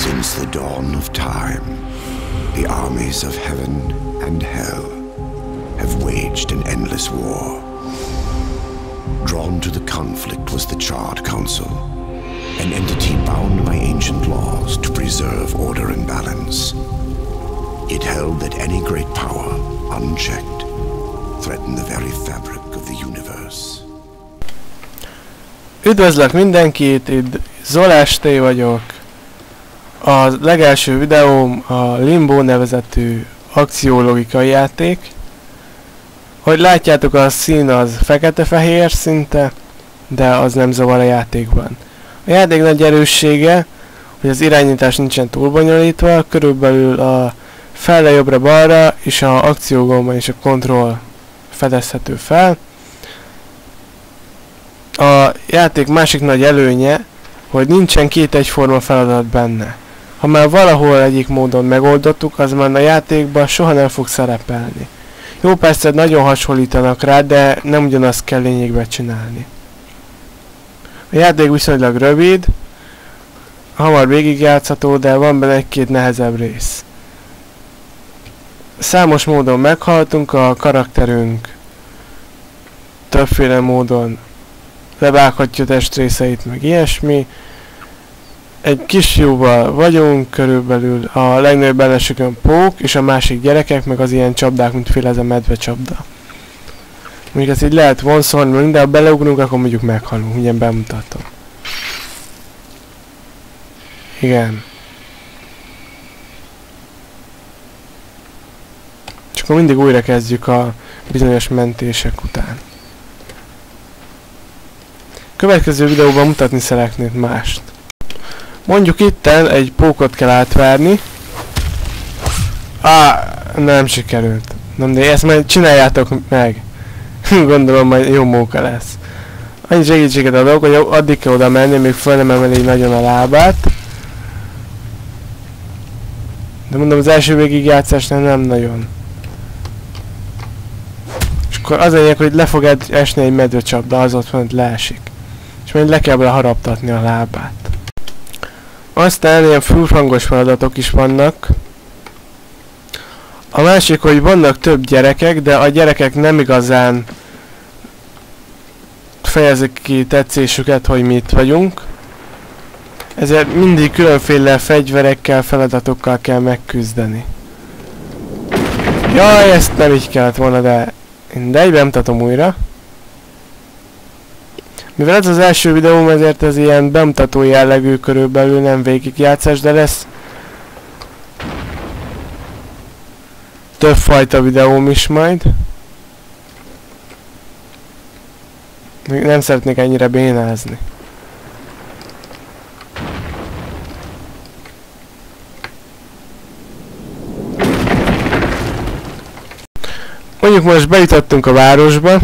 Since the dawn of time, the armies of heaven and hell have waged an endless war. Drawn to the conflict was the Charred Council, an entity bound by ancient laws to preserve order and balance. It held that any great power, unchecked, threatened the very fabric of the universe. Üdvözlök mindenkit, itt Zolás T vagyok. A legelső videóm a Limbo nevezetű akciólogikai játék. Hogy látjátok, a szín az fekete-fehér szinte, de az nem zavar a játékban. A játék nagy erőssége, hogy az irányítás nincsen túl bonyolítva, körülbelül a felle jobbra-balra és a akciógomban és a kontroll fedezhető fel. A játék másik nagy előnye, hogy nincsen két egyforma feladat benne. Ha már valahol egyik módon megoldottuk, az már a játékban soha nem fog szerepelni. Jó, persze nagyon hasonlítanak rá, de nem ugyanazt kell lényegben csinálni. A játék viszonylag rövid, hamar végigjátszható, de van benne egy-két nehezebb rész. Számos módon meghaltunk, a karakterünk többféle módon levághatja testrészeit, meg ilyesmi. Egy kisfiúval vagyunk, körülbelül a legnagyobb ellenségünk Pók, és a másik gyerekek, meg az ilyen csapdák, mintféle ez a medvecsapda. Mondjuk ezt így lehet vonszolni, de ha beleugrunk, akkor mondjuk meghalunk, ugye bemutatom. Igen. És akkor mindig újra kezdjük a bizonyos mentések után. Következő videóban mutatni szeretnék mást. Mondjuk itten egy pókot kell átverni. Nem sikerült. Nem, de ezt majd csináljátok meg. Gondolom majd jó móka lesz. Annyi segítséget adok, hogy addig kell oda menni, még föl nem emeli nagyon a lábát. De mondom, az első végigjátszásnál nem nagyon. És akkor az lényeg, hogy le fog esni egy medvecsapda, az ott fönt leesik. És majd le kell haraptatni a lábát. Aztán ilyen fülhangos feladatok is vannak. A másik, hogy vannak több gyerekek, de a gyerekek nem igazán fejezik ki tetszésüket, hogy mi itt vagyunk. Ezért mindig különféle fegyverekkel, feladatokkal kell megküzdeni. Jaj, ezt nem így kellett volna, de mindegy, bemutatom újra. Mivel ez az első videóm, ezért ez ilyen bemutató jellegű, körülbelül nem végigjátszás, de lesz többfajta videóm is majd. Még nem szeretnék ennyire bénázni. Mondjuk most bejutottunk a városba.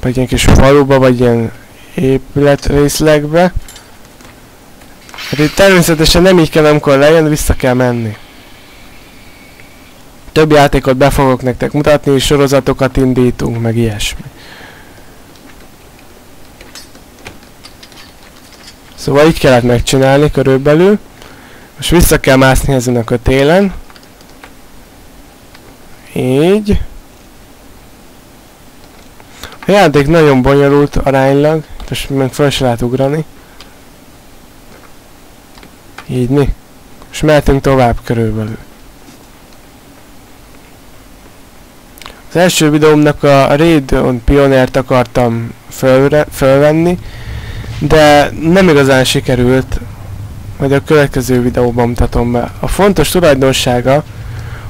Vagy ilyen kis faluba, vagy ilyen épületrészlegbe. Hát itt természetesen nem így kell, amikor lejön, vissza kell menni. Több játékot be fogok nektek mutatni, és sorozatokat indítunk, meg ilyesmi. Szóval így kellett megcsinálni körülbelül. Most vissza kell mászni ezen a kötélen. Így. A játék nagyon bonyolult aránylag, most meg fel se lehet ugrani. Így mi? És mehetünk tovább körülbelül. Az első videómnak a Raidon Pionert akartam fölvenni, de nem igazán sikerült, majd a következő videóban mutatom be. A fontos tulajdonsága,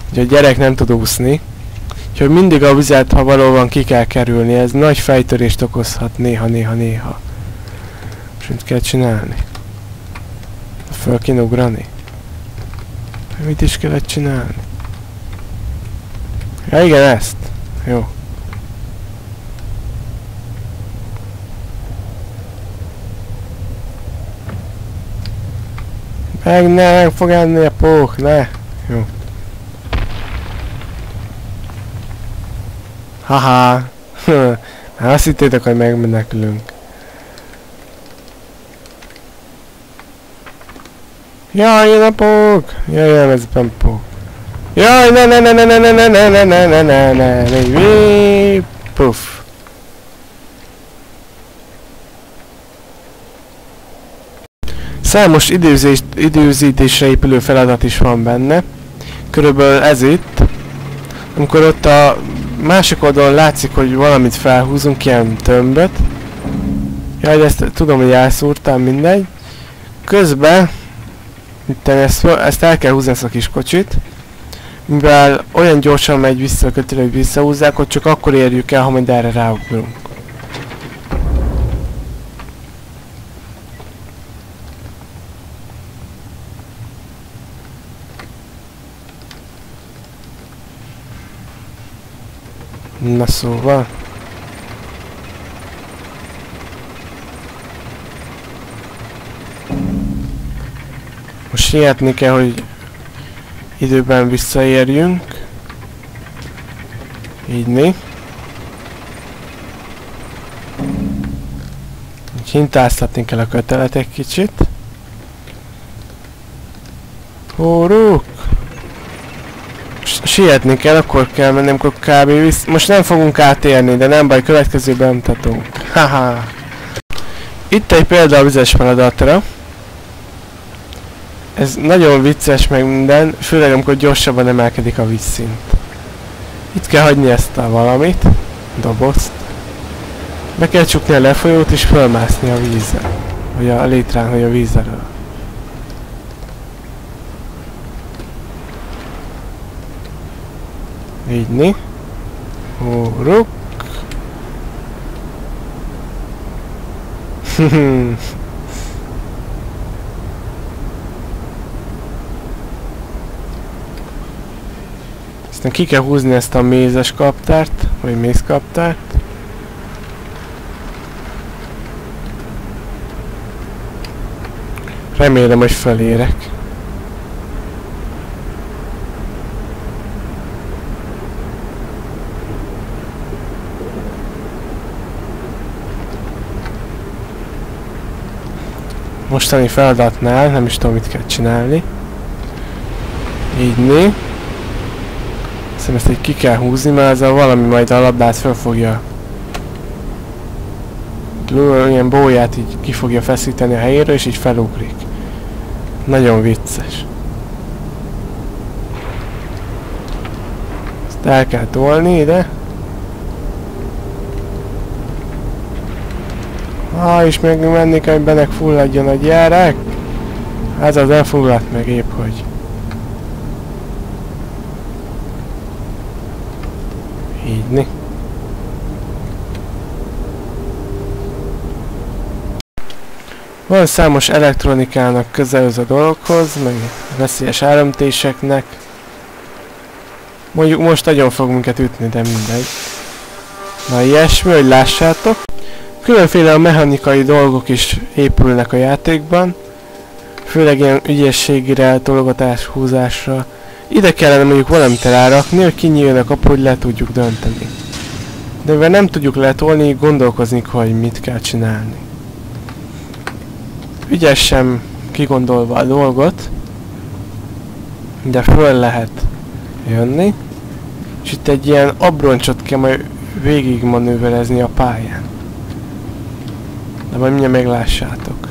hogy a gyerek nem tud úszni, úgyhogy mindig a vizet, ha valóban ki kell kerülni, ez nagy fejtörést okozhat néha. És mit kell csinálni? Föl kéne ugrani? Mit is kellett csinálni? Ja igen, ezt. Jó. Meg fog enni a pók, ne! Jó. Haha! Azt hittétek, hogy megmenekülünk. Jaj, jön a pók! Jaj, nem ez nem pók. Jaj, ne, puff. Számos időzítésre épülő feladat is van benne. Körülbelül ez itt. Amikor ott a másik oldalon látszik, hogy valamit felhúzunk, ilyen tömböt. Jaj, de ezt tudom, hogy elszúrtam, mindegy. Közben ezt el kell húzni, ezt a kis kocsit. Mivel olyan gyorsan megy vissza a kötélő, hogy visszahúzzák, hogy csak akkor érjük el, ha majd erre ráugrunk. Na szóval. Most sietni kell, hogy időben visszaérjünk. Így mi. Hintáztatni kell a kötelet egy kicsit. Hóruk! Sietni kell, akkor kell mennem, akkor kb. Most nem fogunk átérni, de nem baj, következőben mutatunk. Haha! Itt egy példa a vizes feladatra. Ez nagyon vicces meg minden, főleg amikor gyorsabban emelkedik a vízszint. Itt kell hagyni ezt a valamit, dobozt. Be kell csukni a lefolyót és fölmászni a vízzel. Vagy a létrán, vagy a víz elől. Így. Hóruk. Aztán ki kell húzni ezt a mézes kaptárt, vagy mézkaptárt. Remélem, hogy felérek. Mostani feladatnál nem is tudom, mit kell csinálni. Így né. Szerintem ezt egy ki kell húzni, mert ezzel valami majd a labdát fel fogja. Ilyen bóját így ki fogja feszíteni a helyéről, és így felugrik. Nagyon vicces. Ezt el kell tolni ide. És még menni kell, hogy benek fulladjon a gyerek. Ez az elfoglalt meg épp, hogy. Így. Van számos elektronikának közelhez a dologhoz, meg veszélyes áramtéseknek. Mondjuk most nagyon fog minket ütni, de mindegy. Na ilyesmi, hogy lássátok. Különféle mechanikai dolgok is épülnek a játékban. Főleg ilyen ügyességre, tologatás, húzásra. Ide kellene mondjuk valamit elrakni, hogy kinyíljon a kapu, hogy le tudjuk dönteni. De mivel nem tudjuk letolni, gondolkozni, hogy mit kell csinálni. Ügyesen kigondolva a dolgot, de föl lehet jönni, és itt egy ilyen abroncsot kell majd végig manőverezni a pályán. De majd mindjárt meglássátok.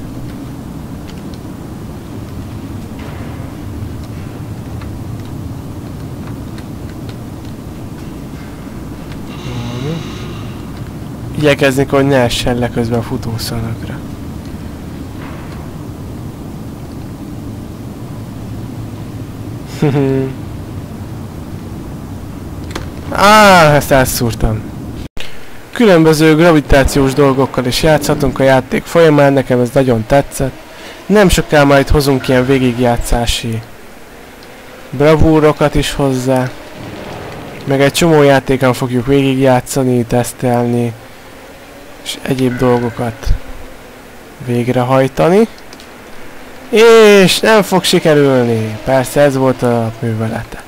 Igyekezni, hogy ne essen le közben a futószalagra. Ezt elszúrtam. Különböző gravitációs dolgokkal is játszhatunk a játék folyamán, nekem ez nagyon tetszett. Nem soká majd hozunk ilyen végigjátszási bravúrokat is hozzá. Meg egy csomó játékon fogjuk végigjátszani, tesztelni, és egyéb dolgokat végrehajtani. És nem fog sikerülni. Persze ez volt a művelete.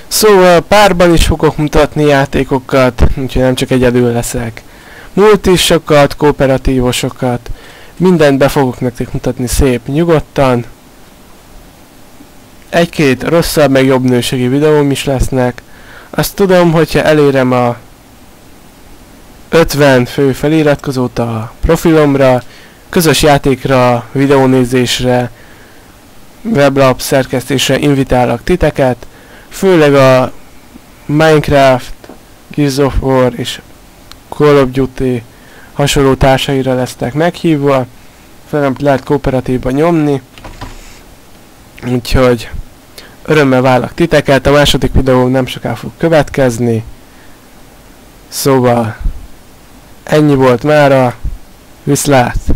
Szóval párban is fogok mutatni játékokat, úgyhogy nem csak egyedül leszek. Multisokat, kooperatívosokat, mindent be fogok nektek mutatni szép nyugodtan. egy-két rosszabb, meg jobb nőségi videóm is lesznek. Azt tudom, hogyha elérem a 50 fő feliratkozót a profilomra, közös játékra, videónézésre, weblap szerkesztésre invitálok titeket, főleg a Minecraft, Gears of War és Call of Duty hasonló társaira lesztek meghívva, fel lehet kooperatívba nyomni, úgyhogy örömmel várlak titeket, a második videó nem soká fog következni, szóval ennyi volt mára, viszlát!